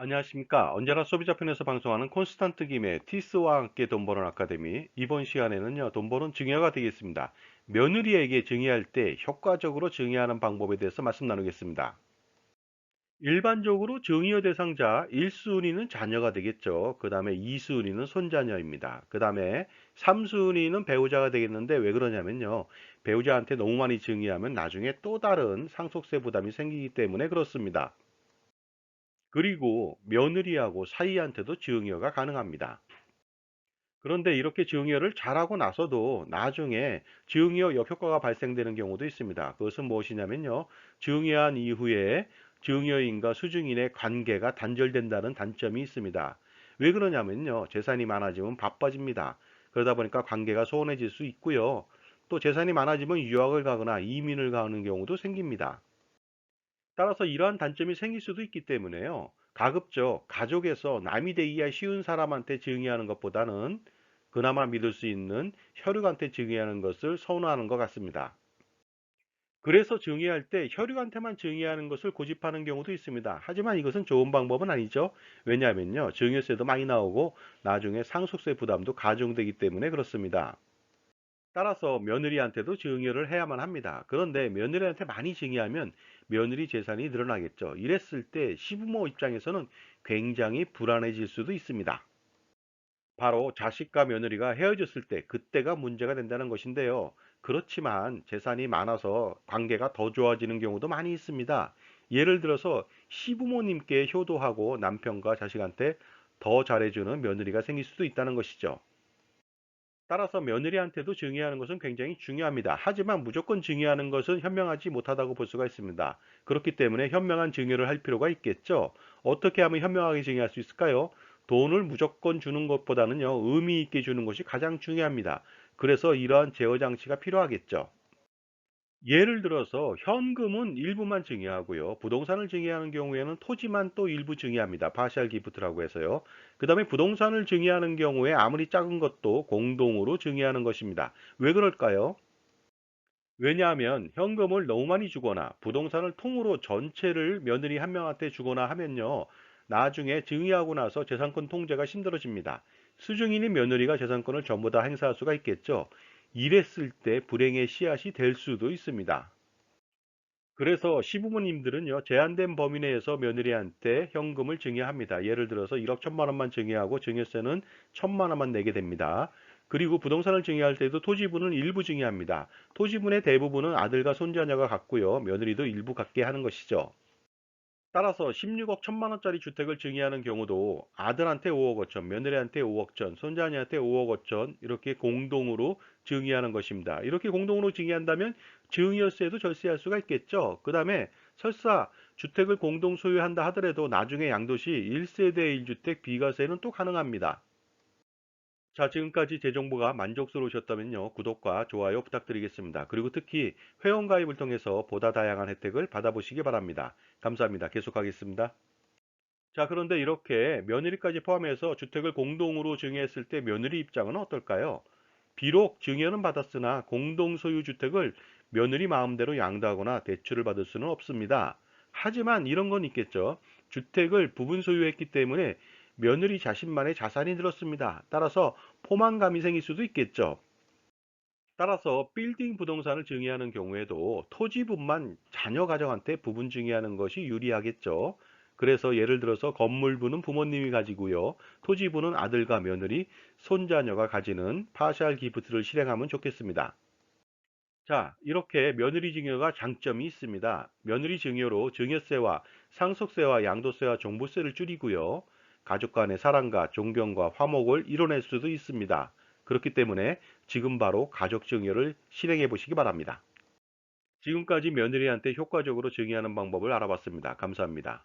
안녕하십니까. 언제나 소비자 편에서 방송하는 콘스탄트 김의 티스와 함께 돈 버는 아카데미. 이번 시간에는요, 돈 버는 증여가 되겠습니다. 며느리에게 증여할 때 효과적으로 증여하는 방법에 대해서 말씀 나누겠습니다. 일반적으로 증여 대상자 1순위는 자녀가 되겠죠. 그 다음에 2순위는 손자녀입니다. 그 다음에 3순위는 배우자가 되겠는데 왜 그러냐면요. 배우자한테 너무 많이 증여하면 나중에 또 다른 상속세 부담이 생기기 때문에 그렇습니다. 그리고 며느리하고 사이한테도 증여가 가능합니다. 그런데 이렇게 증여를 잘하고 나서도 나중에 증여 역효과가 발생되는 경우도 있습니다. 그것은 무엇이냐면요. 증여한 이후에 증여인과 수증인의 관계가 단절된다는 단점이 있습니다. 왜 그러냐면요. 재산이 많아지면 바빠집니다. 그러다 보니까 관계가 소원해질 수 있고요. 또 재산이 많아지면 유학을 가거나 이민을 가는 경우도 생깁니다. 따라서 이러한 단점이 생길 수도 있기 때문에요. 가급적 가족에서 남이 되기가 쉬운 사람한테 증여하는 것보다는 그나마 믿을 수 있는 혈육한테 증여하는 것을 선호하는 것 같습니다. 그래서 증여할 때 혈육한테만 증여하는 것을 고집하는 경우도 있습니다. 하지만 이것은 좋은 방법은 아니죠. 왜냐하면요. 증여세도 많이 나오고 나중에 상속세 부담도 가중되기 때문에 그렇습니다. 따라서 며느리한테도 증여를 해야만 합니다. 그런데 며느리한테 많이 증여하면 며느리 재산이 늘어나겠죠. 이랬을 때 시부모 입장에서는 굉장히 불안해질 수도 있습니다. 바로 자식과 며느리가 헤어졌을 때 그때가 문제가 된다는 것인데요. 그렇지만 재산이 많아서 관계가 더 좋아지는 경우도 많이 있습니다. 예를 들어서 시부모님께 효도하고 남편과 자식한테 더 잘해주는 며느리가 생길 수도 있다는 것이죠. 따라서 며느리한테도 증여하는 것은 굉장히 중요합니다. 하지만 무조건 증여하는 것은 현명하지 못하다고 볼 수가 있습니다. 그렇기 때문에 현명한 증여를 할 필요가 있겠죠. 어떻게 하면 현명하게 증여할 수 있을까요? 돈을 무조건 주는 것보다는요, 의미 있게 주는 것이 가장 중요합니다. 그래서 이러한 제어 장치가 필요하겠죠. 예를 들어서 현금은 일부만 증여하고요. 부동산을 증여하는 경우에는 토지만 또 일부 증여합니다. 파셜 기프트라고 해서요. 그 다음에 부동산을 증여하는 경우에 아무리 작은 것도 공동으로 증여하는 것입니다. 왜 그럴까요? 왜냐하면 현금을 너무 많이 주거나 부동산을 통으로 전체를 며느리 한 명한테 주거나 하면요. 나중에 증여하고 나서 재산권 통제가 힘들어집니다. 수중인인 며느리가 재산권을 전부 다 행사할 수가 있겠죠. 이랬을 때 불행의 씨앗이 될 수도 있습니다. 그래서 시부모님들은요, 제한된 범위 내에서 며느리한테 현금을 증여합니다. 예를 들어서 1억 1천만 원만 증여하고 증여세는 1천만 원만 내게 됩니다. 그리고 부동산을 증여할 때도 토지분은 일부 증여합니다. 토지분의 대부분은 아들과 손자녀가 갖고요, 며느리도 일부 갖게 하는 것이죠. 따라서 16억 1천만 원짜리 주택을 증여하는 경우도 아들한테 5억 5천, 며느리한테 5억 천, 손자녀한테 5억 5천 이렇게 공동으로 증여하는 것입니다. 이렇게 공동으로 증여한다면 증여세도 절세할 수가 있겠죠. 그 다음에 설사 주택을 공동 소유한다 하더라도 나중에 양도시 1세대 1주택 비과세는 또 가능합니다. 자, 지금까지 제 정보가 만족스러우셨다면요, 구독과 좋아요 부탁드리겠습니다. 그리고 특히 회원가입을 통해서 보다 다양한 혜택을 받아보시기 바랍니다. 감사합니다. 계속하겠습니다. 자, 그런데 이렇게 며느리까지 포함해서 주택을 공동으로 증여했을 때 며느리 입장은 어떨까요? 비록 증여는 받았으나 공동 소유 주택을 며느리 마음대로 양도하거나 대출을 받을 수는 없습니다. 하지만 이런 건 있겠죠. 주택을 부분 소유했기 때문에 며느리 자신만의 자산이 늘었습니다. 따라서 포만감이 생길 수도 있겠죠. 따라서 빌딩 부동산을 증여하는 경우에도 토지분만 자녀 가정한테 부분 증여하는 것이 유리하겠죠. 그래서 예를 들어서 건물부는 부모님이 가지고요. 토지부는 아들과 며느리, 손자녀가 가지는 파샬 기프트를 실행하면 좋겠습니다. 자, 이렇게 며느리 증여가 장점이 있습니다. 며느리 증여로 증여세와 상속세와 양도세와 종부세를 줄이고요. 가족 간의 사랑과 존경과 화목을 이뤄낼 수도 있습니다. 그렇기 때문에 지금 바로 가족 증여를 실행해 보시기 바랍니다. 지금까지 며느리한테 효과적으로 증여하는 방법을 알아봤습니다. 감사합니다.